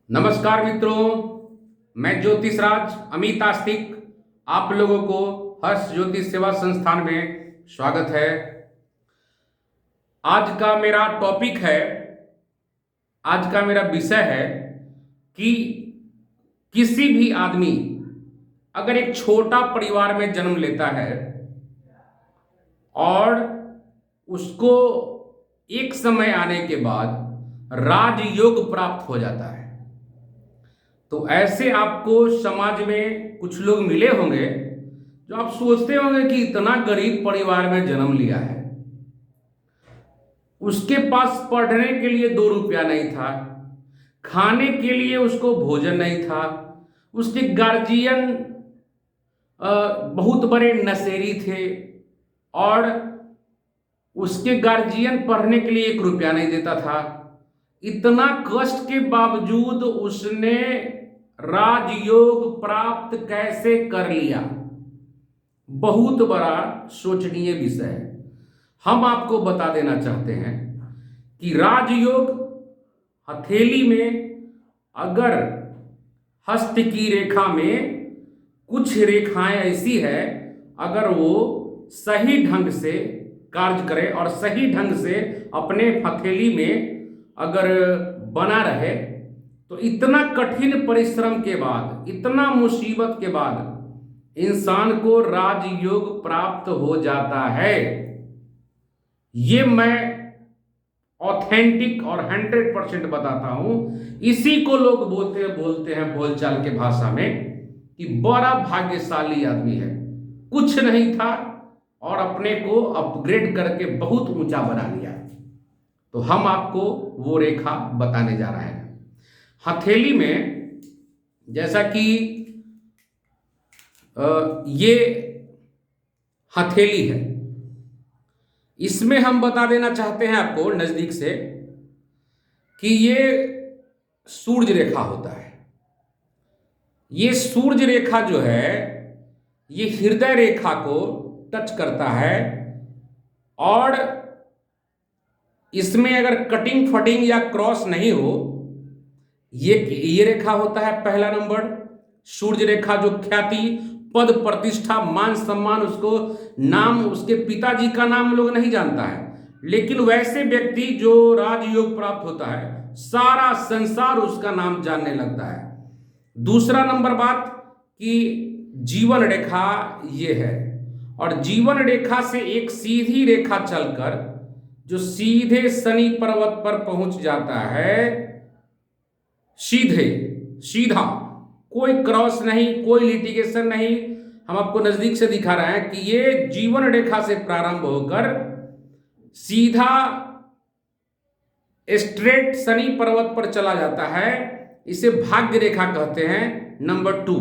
नमस्कार मित्रों, मैं ज्योतिष राज अमित आस्तिक आप लोगों को हर्ष ज्योतिष सेवा संस्थान में स्वागत है। आज का मेरा टॉपिक है, आज का मेरा विषय है कि किसी भी आदमी अगर एक छोटा परिवार में जन्म लेता है और उसको एक समय आने के बाद राजयोग प्राप्त हो जाता है, तो ऐसे आपको समाज में कुछ लोग मिले होंगे जो आप सोचते होंगे कि इतना गरीब परिवार में जन्म लिया है, उसके पास पढ़ने के लिए 2 रुपया नहीं था, खाने के लिए उसको भोजन नहीं था, उसके गार्जियन बहुत बड़े नशेड़ी थे और उसके गार्जियन पढ़ने के लिए 1 रुपया नहीं देता था। इतना कष्ट के बावजूद उसने राजयोग प्राप्त कैसे कर लिया, बहुत बड़ा सोचनीय विषय है। हम आपको बता देना चाहते हैं कि राजयोग हथेली में अगर हस्त की रेखा में कुछ रेखाएं ऐसी है, अगर वो सही ढंग से कार्य करे और सही ढंग से अपने हथेली में अगर बना रहे, तो इतना कठिन परिश्रम के बाद, इतना मुसीबत के बाद इंसान को राजयोग प्राप्त हो जाता है। ये मैं ऑथेंटिक और 100% बताता हूं। इसी को लोग बोलते हैं बोलचाल के भाषा में कि बड़ा भाग्यशाली आदमी है, कुछ नहीं था और अपने को अपग्रेड करके बहुत ऊंचा बना लिया। तो हम आपको वो रेखा बताने जा रहे हैं। हथेली में जैसा कि ये हथेली है, इसमें हम बता देना चाहते हैं आपको नजदीक से कि ये सूर्य रेखा होता है। ये सूर्य रेखा जो है, ये हृदय रेखा को टच करता है और इसमें अगर कटिंग फटिंग या क्रॉस नहीं हो, ये रेखा होता है पहला नंबर। सूर्य रेखा जो ख्याति, पद, प्रतिष्ठा, मान सम्मान, उसको नाम, उसके पिताजी का नाम लोग नहीं जानता है, लेकिन वैसे व्यक्ति जो राजयोग प्राप्त होता है, सारा संसार उसका नाम जानने लगता है। दूसरा नंबर बात कि जीवन रेखा ये है, और जीवन रेखा से एक सीधी रेखा चलकर जो सीधे शनि पर्वत पर पहुंच जाता है, सीधा, कोई क्रॉस नहीं, कोई लिटिगेशन नहीं। हम आपको नजदीक से दिखा रहे हैं कि ये जीवन रेखा से प्रारंभ होकर सीधा स्ट्रेट शनि पर्वत पर चला जाता है। इसे भाग्य रेखा कहते हैं, नंबर 2।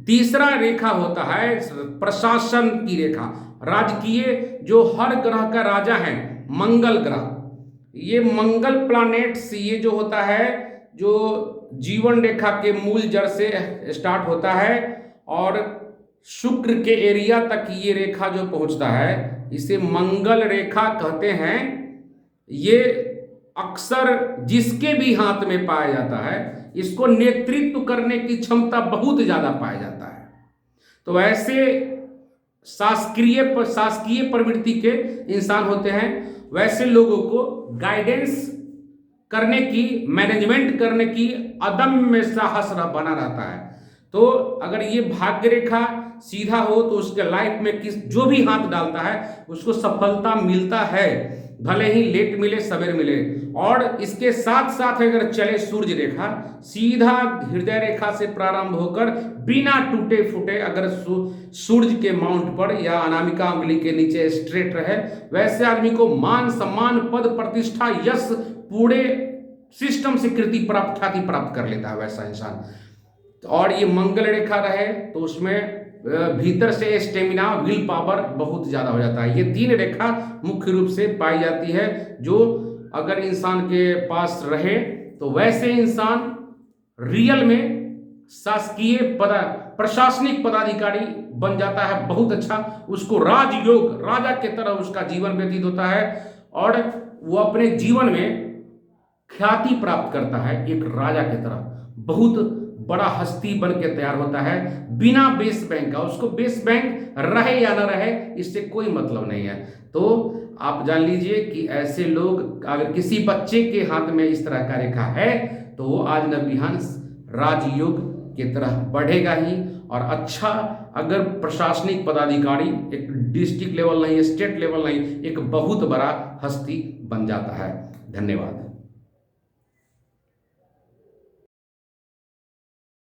तीसरा रेखा होता है प्रशासन की रेखा, राजकीय, जो हर ग्रह का राजा है मंगल ग्रह। ये मंगल प्लैनेट्स, ये जो होता है, जो जीवन रेखा के मूल जड़ से स्टार्ट होता है और शुक्र के एरिया तक ये रेखा जो पहुंचता है, इसे मंगल रेखा कहते हैं। ये अक्सर जिसके भी हाथ में पाया जाता है, इसको नेतृत्व करने की क्षमता बहुत ज्यादा पाया जाता है। तो ऐसे शासकीय प्रवृत्ति के इंसान होते हैं, वैसे लोगों को गाइडेंस करने की, मैनेजमेंट करने की अदम्य साहस बना रहता है। तो अगर ये भाग्य रेखा सीधा हो तो उसके लाइफ में जो भी हाथ डालता है उसको सफलता मिलता है, भले ही लेट मिले सवेर मिले। और इसके साथ साथ अगर चले सूर्य रेखा, सीधा हृदय रेखा से प्रारंभ होकर बिना टूटे फूटे अगर सूर्य के माउंट पर या अनामिका उंगली के नीचे स्ट्रेट रहे, वैसे आदमी को मान सम्मान, पद, प्रतिष्ठा, यश, पूरे सिस्टम से ख्याति प्राप्त कर लेता है वैसा इंसान। और ये मंगल रेखा रहे तो उसमें भीतर से स्टेमिना, विल पावर बहुत ज्यादा हो जाता है। ये 3 रेखा मुख्य रूप से पाई जाती है, जो अगर इंसान के पास रहे तो वैसे इंसान रियल में शासकीय प्रशासनिक पदाधिकारी बन जाता है, बहुत अच्छा। उसको राजयोग, राजा के तरह उसका जीवन व्यतीत होता है और वो अपने जीवन में ख्याति प्राप्त करता है, एक राजा की तरह बहुत बड़ा हस्ती बन के तैयार होता है बिना बेस बैंक का। उसको बेस बैंक रहे या ना रहे इससे कोई मतलब नहीं है। तो आप जान लीजिए कि ऐसे लोग, अगर किसी बच्चे के हाथ में इस तरह का रेखा है तो वो आज न बिहान राजयोग की तरह बढ़ेगा ही, और अच्छा अगर प्रशासनिक पदाधिकारी, एक डिस्ट्रिक्ट लेवल नहीं, स्टेट लेवल नहीं, एक बहुत बड़ा हस्ती बन जाता है। धन्यवाद।